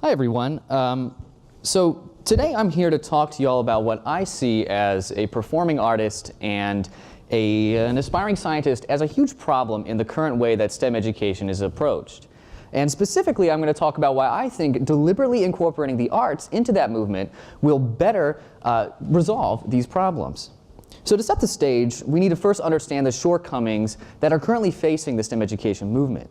Hi everyone. So today I'm here to talk to you all about what I see as a performing artist and an aspiring scientist as a huge problem in the current way that STEM education is approached. And specifically, I'm going to talk about why I think deliberately incorporating the arts into that movement will better resolve these problems. So to set the stage, we need to first understand the shortcomings that are currently facing the STEM education movement.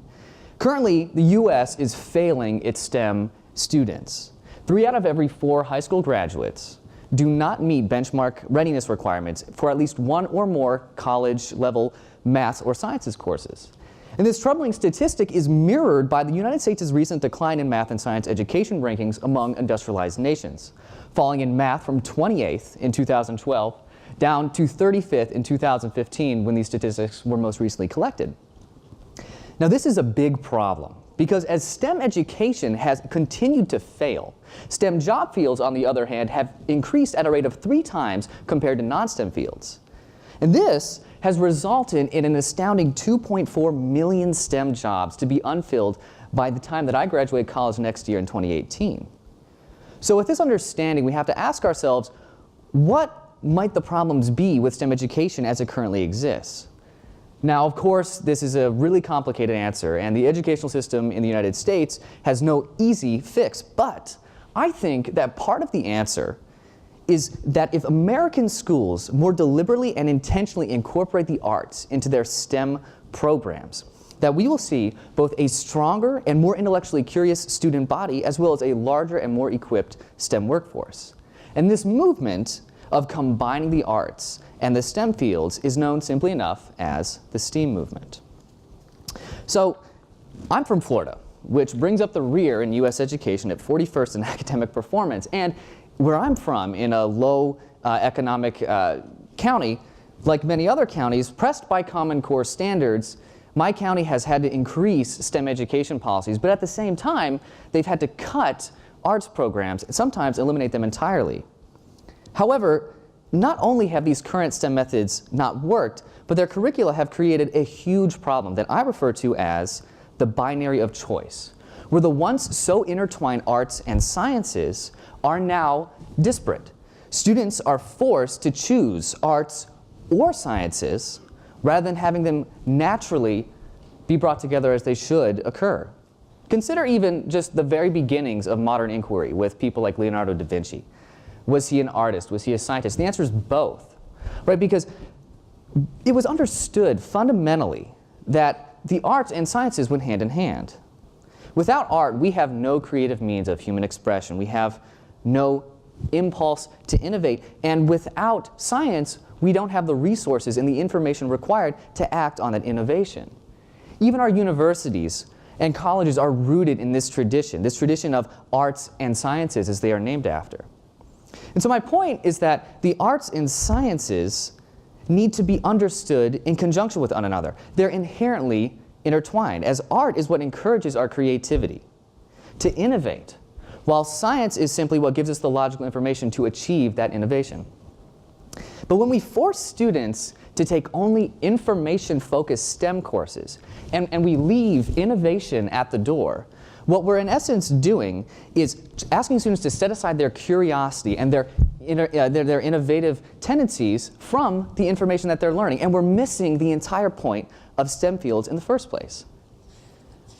Currently, the U.S. is failing its STEM students. 3 out of every 4 high school graduates do not meet benchmark readiness requirements for at least one or more college-level math or sciences courses. And this troubling statistic is mirrored by the United States' recent decline in math and science education rankings among industrialized nations, falling in math from 28th in 2012 down to 35th in 2015 when these statistics were most recently collected. Now, this is a big problem because as STEM education has continued to fail, STEM job fields, on the other hand, have increased at a rate of 3 times compared to non-STEM fields. And this has resulted in an astounding 2.4 million STEM jobs to be unfilled by the time that I graduate college next year in 2018. So with this understanding, we have to ask ourselves, what might the problems be with STEM education as it currently exists? Now, of course, this is a really complicated answer, and the educational system in the United States has no easy fix. But I think that part of the answer is that if American schools more deliberately and intentionally incorporate the arts into their STEM programs, that we will see both a stronger and more intellectually curious student body as well as a larger and more equipped STEM workforce. And this movement of combining the arts and the STEM fields is known simply enough as the STEAM movement. So I'm from Florida, which brings up the rear in U.S. education at 41st in academic performance. And where I'm from, in a low economic county, like many other counties, pressed by Common Core standards, my county has had to increase STEM education policies, but at the same time, they've had to cut arts programs and sometimes eliminate them entirely. However, not only have these current STEM methods not worked, but their curricula have created a huge problem that I refer to as the binary of choice, where the once so intertwined arts and sciences are now disparate. Students are forced to choose arts or sciences rather than having them naturally be brought together as they should occur. Consider even just the very beginnings of modern inquiry with people like Leonardo da Vinci. Was he an artist? Was he a scientist? The answer is both, right? Because it was understood fundamentally that the arts and sciences went hand in hand. Without art, we have no creative means of human expression. We have no impulse to innovate. And without science, we don't have the resources and the information required to act on that innovation. Even our universities and colleges are rooted in this tradition of arts and sciences as they are named after. And so my point is that the arts and sciences need to be understood in conjunction with one another. They're inherently intertwined, as art is what encourages our creativity to innovate, while science is simply what gives us the logical information to achieve that innovation. But when we force students to take only information-focused STEM courses, and we leave innovation at the door, what we're in essence doing is asking students to set aside their curiosity and their innovative tendencies from the information that they're learning. And we're missing the entire point of STEM fields in the first place.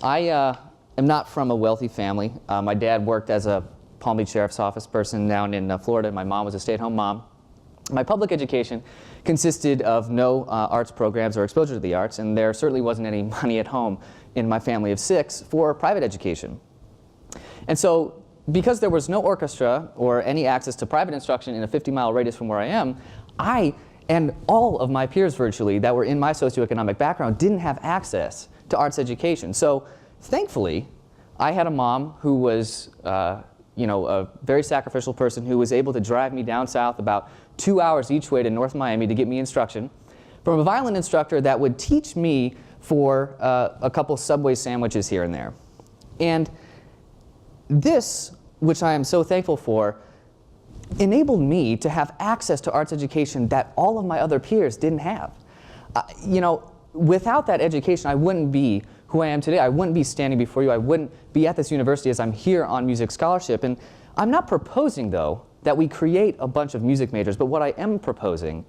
I am not from a wealthy family. My dad worked as a Palm Beach Sheriff's Office person down in Florida. My mom was a stay-at-home mom. My public education consisted of no arts programs or exposure to the arts, and there certainly wasn't any money at home in my family of 6 for private education. And so, because there was no orchestra or any access to private instruction in a 50-mile radius from where I am, I and all of my peers virtually that were in my socioeconomic background didn't have access to arts education. So, thankfully, I had a mom who was a very sacrificial person who was able to drive me down south about 2 hours each way to North Miami to get me instruction from a violin instructor that would teach me for a couple Subway sandwiches here and there. And this, which I am so thankful for, enabled me to have access to arts education that all of my other peers didn't have. without that education, I wouldn't be who I am today. I wouldn't be standing before you. I wouldn't be at this university as I'm here on music scholarship. And I'm not proposing, though, that we create a bunch of music majors, but what I am proposing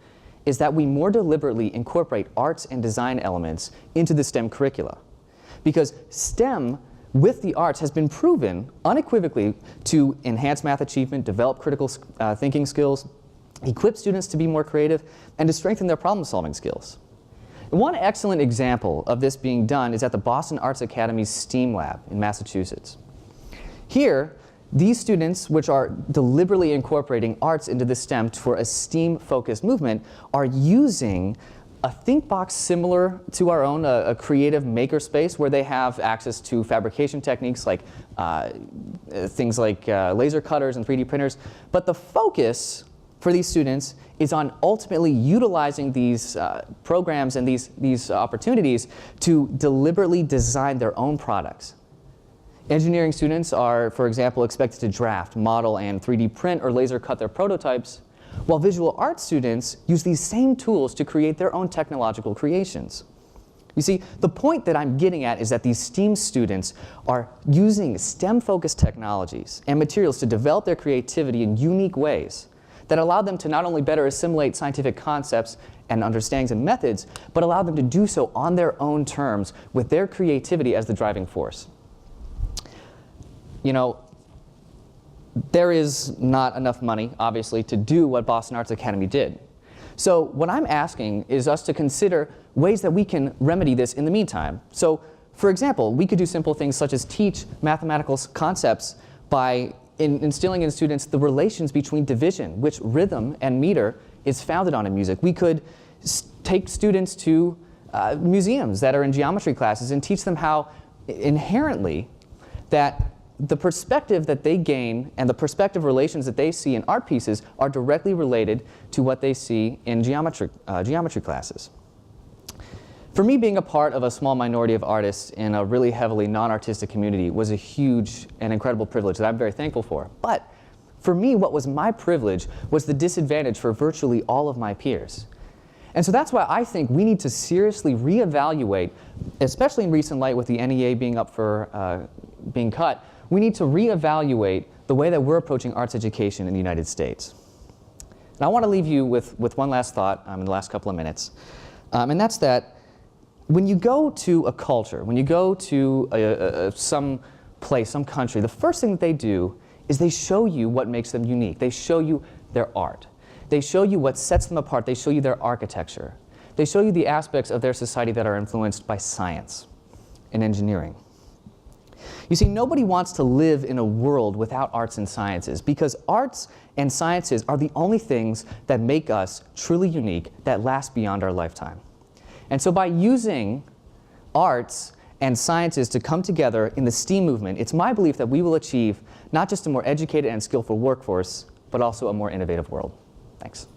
is that we more deliberately incorporate arts and design elements into the STEM curricula. Because STEM with the arts has been proven unequivocally to enhance math achievement, develop critical thinking skills, equip students to be more creative, and to strengthen their problem-solving skills. One excellent example of this being done is at the Boston Arts Academy's STEAM Lab in Massachusetts. Here, these students, which are deliberately incorporating arts into the STEM for a STEAM-focused movement, are using a think box similar to our own, a creative makerspace where they have access to fabrication techniques like things like laser cutters and 3D printers. But the focus for these students is on ultimately utilizing these programs and these opportunities to deliberately design their own products. Engineering students are, for example, expected to draft, model, and 3D print or laser cut their prototypes, while visual arts students use these same tools to create their own technological creations. You see, the point that I'm getting at is that these STEAM students are using STEM-focused technologies and materials to develop their creativity in unique ways that allow them to not only better assimilate scientific concepts and understandings and methods, but allow them to do so on their own terms with their creativity as the driving force. You know, there is not enough money, obviously, to do what Boston Arts Academy did. So what I'm asking is us to consider ways that we can remedy this in the meantime. So, for example, we could do simple things such as teach mathematical concepts by instilling in students the relations between division, which rhythm and meter is founded on in music. We could take students to museums that are in geometry classes and teach them how inherently that the perspective that they gain and the perspective relations that they see in art pieces are directly related to what they see in geometry classes. For me, being a part of a small minority of artists in a really heavily non-artistic community was a huge and incredible privilege that I'm very thankful for. But for me, what was my privilege was the disadvantage for virtually all of my peers. And so that's why I think we need to seriously reevaluate, especially in recent light with the NEA being up for being cut, we need to reevaluate the way that we're approaching arts education in the United States. And I want to leave you with one last thought in the last couple of minutes. And that's that when you go to a culture, when you go to some place, some country, the first thing that they do is they show you what makes them unique. They show you their art. They show you what sets them apart. They show you their architecture. They show you the aspects of their society that are influenced by science and engineering. You see, nobody wants to live in a world without arts and sciences because arts and sciences are the only things that make us truly unique, that last beyond our lifetime. And so by using arts and sciences to come together in the STEAM movement, it's my belief that we will achieve not just a more educated and skillful workforce, but also a more innovative world. Thanks.